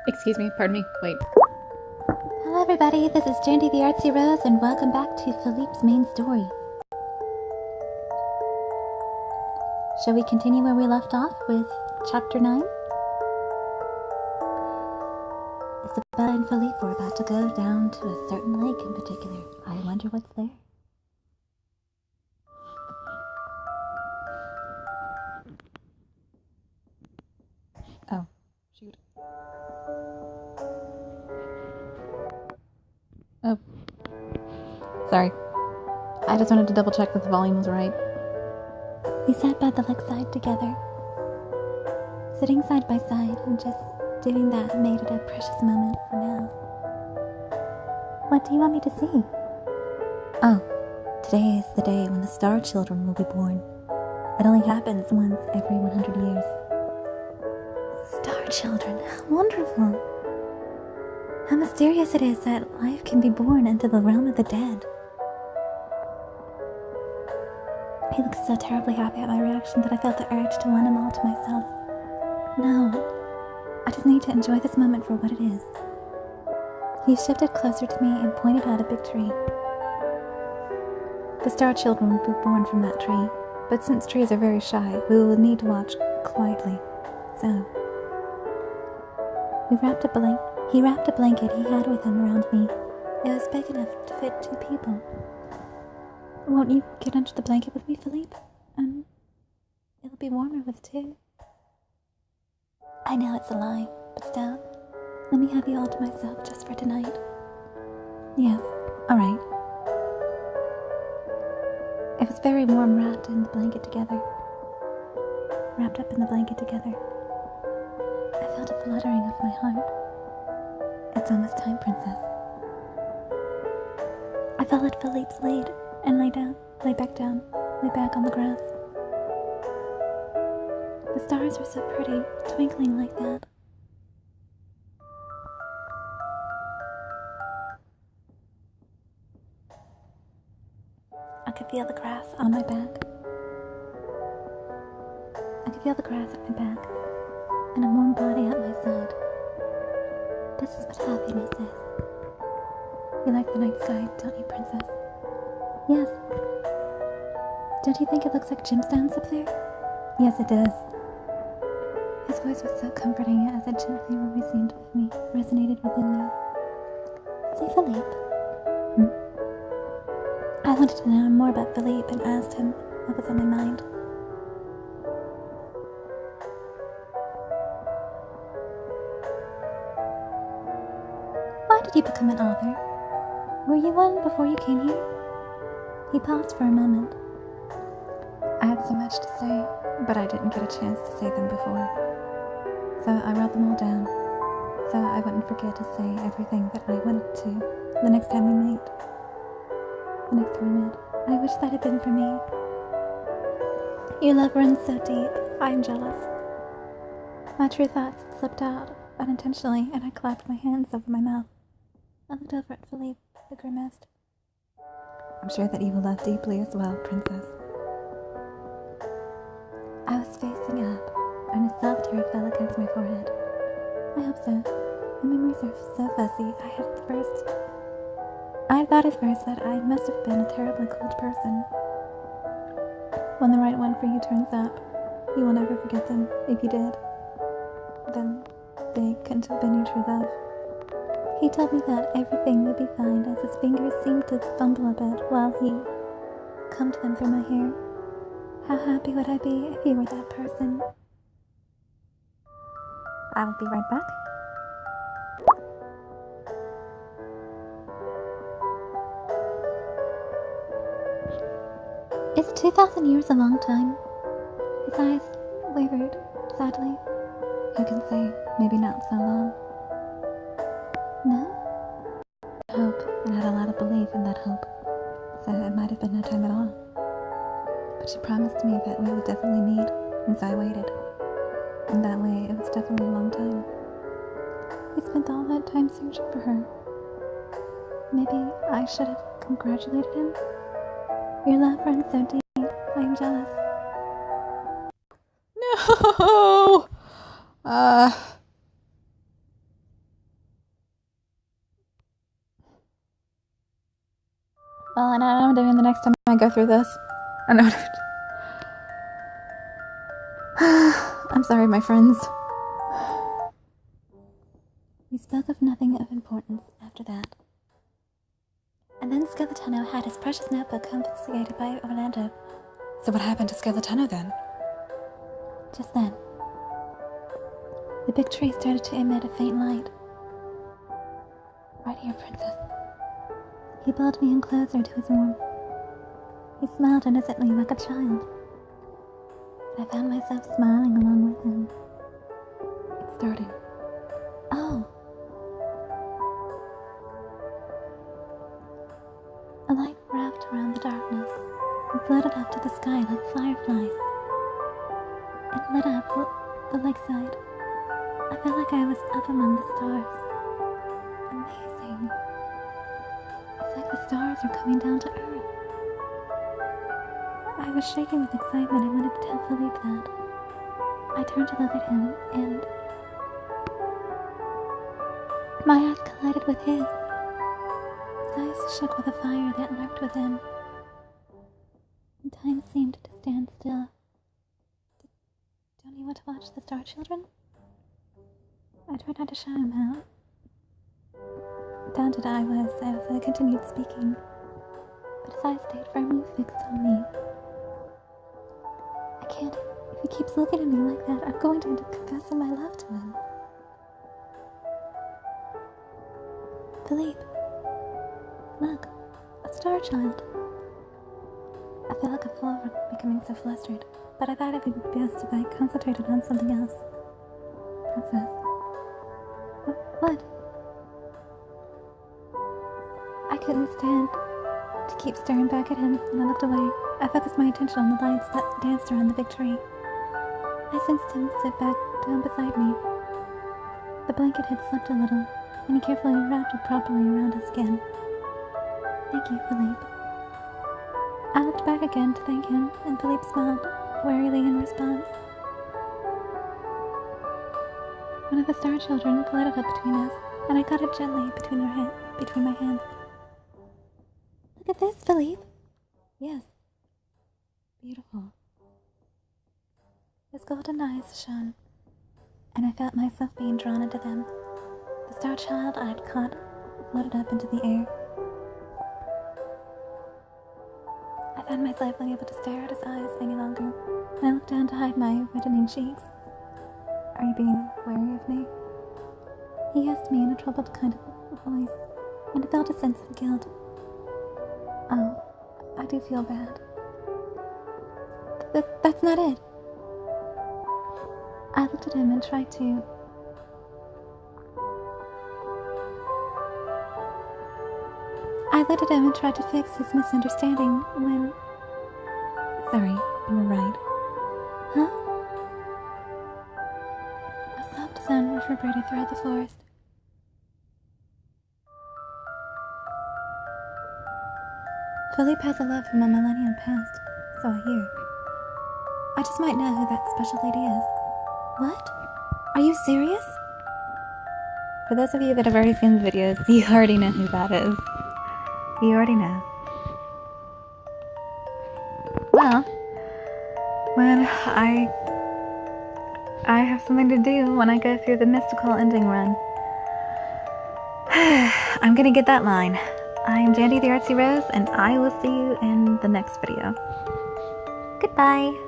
Excuse me, pardon me, wait. Hello everybody, this is Jandi the Artsy-Rose, and welcome back to Philippe's main story. Shall we continue where we left off with Chapter 9? Isabella and Philippe were about to go down to a certain lake in particular. I wonder what's there. Oh, shoot. Oh. Sorry. I just wanted to double check that the volume was right. We sat by the lakeside together, sitting side by side, and just doing that made it a precious moment for now. What do you want me to see? Oh, today is the day when the star children will be born. It only happens once every 100 years. Star children, how wonderful! How mysterious it is that life can be born into the realm of the dead. He looked so terribly happy at my reaction that I felt the urge to want him all to myself. No, I just need to enjoy this moment for what it is. He shifted closer to me and pointed out a big tree. The star children will be born from that tree, but since trees are very shy, we will need to watch quietly. So, he wrapped a blanket he had with him around me. It was big enough to fit 2 people. Won't you get under the blanket with me, Philippe? It'll be warmer with 2. I know it's a lie, but still, let me have you all to myself just for tonight. Yes, alright. It was very warm wrapped up in the blanket together. I felt a fluttering of my heart. It's almost time, princess. I followed Philippe's lead and lay back on the grass. The stars were so pretty, twinkling like that. I could feel the grass on my back. And a warm body at my side. This is what happiness is. You like the night sky, don't you, princess? Yes. Don't you think it looks like gemstones up there? Yes, it does. His voice was so comforting as it gently resonated within me. See, Philippe? I wanted to know more about Philippe and asked him what was on my mind. Why did you become an author? Were you one before you came here? He paused for a moment. I had so much to say, but I didn't get a chance to say them before. So I wrote them all down, so I wouldn't forget to say everything that I wanted to the next time we met. I wish that had been for me. Your love runs so deep, I am jealous. My true thoughts slipped out unintentionally, and I clapped my hands over my mouth. I looked over at Philippe, who grimaced. I'm sure that you will love deeply as well, princess. I was facing up, and a soft hair fell against my forehead. I hope so. My memories are so fuzzy. I had thought at first that I must have been a terribly cold person. When the right one for you turns up, you will never forget them. If you did, then they couldn't have been your true love. He told me that everything would be fine as his fingers seemed to fumble a bit while he combed them through my hair. How happy would I be if you were that person? I will be right back. Is 2,000 years a long time? His eyes wavered sadly. Who can say, maybe not so long. No? Hope, and had a lot of belief in that hope, so it might have been no time at all. But she promised me that we would definitely meet, and so I waited. And that way, it was definitely a long time. We spent all that time searching for her. Maybe I should have congratulated him? Your love runs so deep, I am jealous. No! Well, I know what I'm doing the next time I go through this. I know what I'm sorry, my friends. We spoke of nothing of importance after that. And then Skeletano had his precious notebook confiscated by Orlando. So what happened to Skeletano then? Just then, the big tree started to emit a faint light. Right here, Princess. He pulled me in closer to his warmth. He smiled innocently like a child. I found myself smiling along with him. It's starting. Oh. A light wrapped around the darkness and floated up to the sky like fireflies. It lit up the lakeside. I felt like I was up among the stars. Amazing. It's like the stars are coming down to earth. I was shaking with excitement and wanted to tell Philippe that. I turned to look at him, and my eyes collided with his. His eyes shook with a fire that lurked within, and time seemed to stand still. Don't you want to watch the Star Children? I tried not to shout him out. Daunted I was as I continued speaking, but his eyes stayed firmly fixed on me. I can't. If he keeps looking at me like that, I'm going to end up confessing my love to him. Philippe, look, a star child. I felt like a fool for becoming so flustered, but I thought it would be best if I concentrated on something else. Princess. What? I couldn't stand to keep staring back at him, and I looked away. I focused my attention on the lights that danced around the big tree. I sensed him sit back down beside me. The blanket had slipped a little, and he carefully wrapped it properly around us again. Thank you, Philippe. I looked back again to thank him, and Philippe smiled warily in response. One of the Star Children floated up between us, and I caught it gently between my hands. Look at this, Philippe. Yes. Beautiful. His golden eyes shone, and I felt myself being drawn into them. The Star Child I had caught floated up into the air. I found myself unable to stare at his eyes any longer, and I looked down to hide my reddening cheeks. Are you being wary of me? He asked me in a troubled kind of voice, and I felt a sense of guilt. Oh, I do feel bad. That's not it. I looked at him and tried to... fix his misunderstanding when... Sorry, you were right. Huh? A soft sound reverberated throughout the forest. Philippe has a love from a millennium past, so I hear. I just might know who that special lady is. What? Are you serious? For those of you that have already seen the videos, you already know who that is. You already know. Well, when I have something to do when I go through the Mystical Ending run. I'm gonna get that line. I'm Jandi the Artsy-Rose, and I will see you in the next video. Goodbye!